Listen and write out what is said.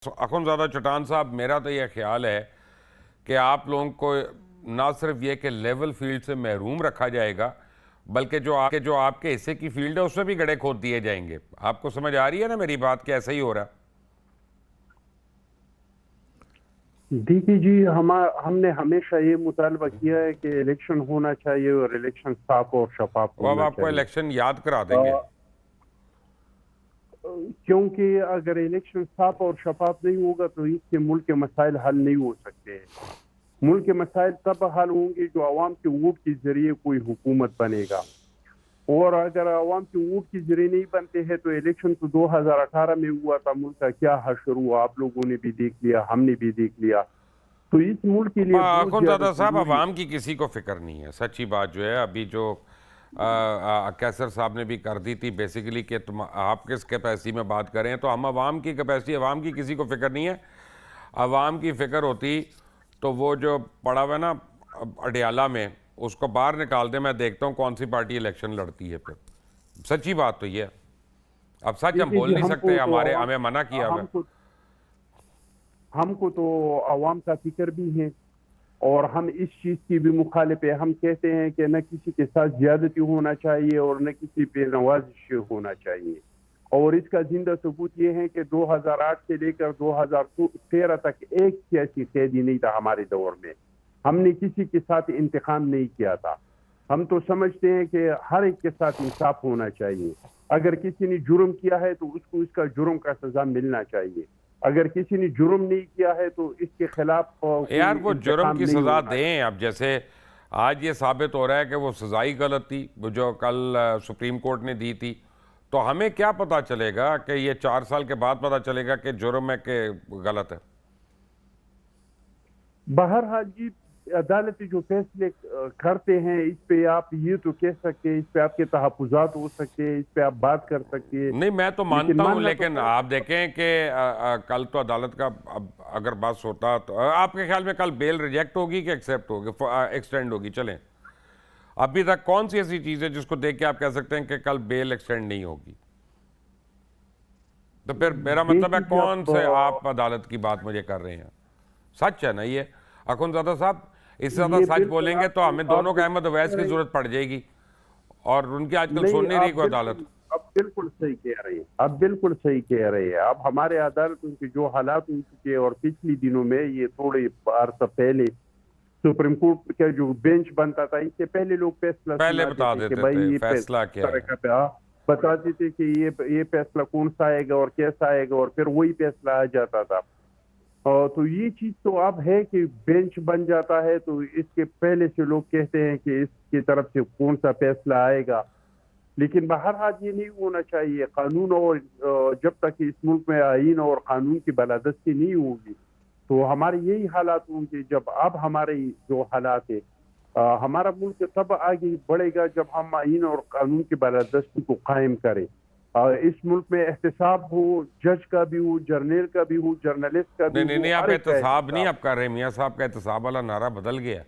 اخونزادہ چٹان صاحب، میرا تو یہ خیال ہے کہ آپ لوگوں کو نہ صرف یہ کہ لیول فیلڈ سے محروم رکھا جائے گا، بلکہ جو آپ کے حصے کی فیلڈ ہے اس میں بھی گڑھے کھود دیے جائیں گے۔ آپ کو سمجھ آ رہی ہے نا میری بات کہ ایسا ہی ہو رہا ہے؟ دیکھیے جی، ہم نے ہمیشہ یہ مطالبہ کیا ہے کہ الیکشن ہونا چاہیے اور الیکشن صاف اور شفاف وہ اب ہونا آپ کو چاہیے، الیکشن یاد کرا دیں گے۔ کیونکہ اگر الیکشن صاف اور شفاف نہیں ہوگا تو اس سے ملک کے مسائل حل نہیں ہو سکتے ہیں۔ ملک کے مسائل تب حل ہوں گے جو عوام کے ووٹ کے ذریعے کوئی حکومت بنے گا، اور اگر عوام کے ووٹ کے ذریعے نہیں بنتے ہیں تو الیکشن تو 2018 میں ہوا تھا، ملک کا کیا حشر ہوا آپ لوگوں نے بھی دیکھ لیا، ہم نے بھی دیکھ لیا۔ تو اس ملک کے لیے بہت زیادہ اخونزادہ صاحب، ضروری عوام کی کسی کو فکر نہیں ہے، سچی بات جو ہے۔ ابھی جو کیسر صاحب نے بھی کر دی تھی بیسیکلی کہ آپ کس کیپیسٹی میں بات کریں، تو ہم عوام کی کیپیسٹی، عوام کی کسی کو فکر نہیں ہے۔ عوام کی فکر ہوتی تو وہ جو پڑا ہوا ہے نا اڈیالہ میں، اس کو باہر نکال دیں، میں دیکھتا ہوں کون سی پارٹی الیکشن لڑتی ہے پھر۔ سچی بات تو یہ ہے۔ اب سچ ہم دیکھیے بول جی، نہیں سکتے، ہمیں منع کیا ہوا ہے۔ ہم کو تو عوام کا فکر بھی ہے، اور ہم اس چیز کی بھی مخالف ہے۔ ہم کہتے ہیں کہ نہ کسی کے ساتھ زیادتی ہونا چاہیے اور نہ کسی پہ نوازش ہونا چاہیے، اور اس کا زندہ ثبوت یہ ہے کہ 2008 سے لے کر 2013 تک ایک سیاسی قیدی نہیں تھا ہمارے دور میں۔ ہم نے کسی کے ساتھ انتقام نہیں کیا تھا۔ ہم تو سمجھتے ہیں کہ ہر ایک کے ساتھ انصاف ہونا چاہیے۔ اگر کسی نے جرم کیا ہے تو اس کو اس کا جرم کا سزا ملنا چاہیے، اگر کسی نے جرم نہیں کیا ہے تو اس کے خلاف یار وہ جرم انتقام کی نہیں سزا ہونا دیں۔ چاہیے۔ اب جیسے آج یہ ثابت ہو رہا ہے کہ وہ سزائی غلط تھی، وہ جو کل سپریم کورٹ نے دی تھی، تو ہمیں کیا پتا چلے گا کہ یہ 4 سال کے بعد پتا چلے گا کہ جرم ہے کہ غلط ہے؟ بہرحال جی، عدالت جو فیصلے کرتے ہیں اس پہ آپ یہ تو کہہ سکتے ہیں، اس پہ آپ کے تحفظات ہو سکتے ہیں، اس پہ آپ بات کر سکتے ہیں، نہیں، میں تو لیکن مانتا ہوں، ماننا تو لیکن آپ دیکھیں کہ کل تو عدالت کا اگر بس ہوتا تو آپ کے خیال میں کل بیل ریجیکٹ ہوگی کہ ایکسیپٹ ہوگی، ایکسٹینڈ ہوگی؟ چلیں، ابھی تک کون سی ایسی چیز ہے جس کو دیکھ کے آپ کہہ سکتے ہیں کہ کل بیل ایکسٹینڈ نہیں ہوگی؟ تو پھر میرا مطلب ہے دیکھیے کون سے آپ عدالت کی بات مجھے کر رہے ہیں؟ سچ ہے نا یہ؟ اخونزادہ صاحب، اس سے زیادہ یہ سچ بالکل بولیں گے تو ہمیں دونوں کا احمد اویس کی نہیں، ضرورت پڑ جائے گی، اور ان کی آج کل سن نہیں رہی کوئی عدالت۔ آپ بالکل صحیح کہہ رہے ہیں، آپ بالکل صحیح کہہ رہے ہیں۔ اب ہمارے عدالتوں کے جو حالات ہو چکے، اور پچھلی دنوں میں یہ تھوڑے عرصہ پہلے سپریم کورٹ کا جو بینچ بنتا تھا، اس سے پہلے لوگ فیصلہ پہلے سناتے بتا تھے کہ دیتے بھائی تھے یہ فیصلہ کیا ہے۔ طرح کا بتاتے تھے کہ یہ فیصلہ کون سا آئے گا اور کیسا آئے گا، اور پھر وہی فیصلہ آ جاتا تھا۔ تو یہ چیز تو اب ہے کہ بینچ بن جاتا ہے تو اس کے پہلے سے لوگ کہتے ہیں کہ اس کی طرف سے کون سا فیصلہ آئے گا، لیکن بہرحال یہ نہیں ہونا چاہیے۔ قانون اور جب تک اس ملک میں آئین اور قانون کی بالادستی نہیں ہوگی تو ہمارے یہی حالات ہوں گے۔ جب اب ہمارے جو حالات ہیں، ہمارا ملک تب آگے بڑھے گا جب ہم آئین اور قانون کی بالادستی کو قائم کریں۔ اس ملک میں احتساب ہو، جج کا بھی ہو، جرنیل کا بھی ہو، جرنلسٹ کا بھی نہیں نہیں ہو، نہیں، ہر آپ ایک کا احتساب نہیں احتساب۔ آپ کر رہے، میاں صاحب کا احتساب والا نعرہ بدل گیا۔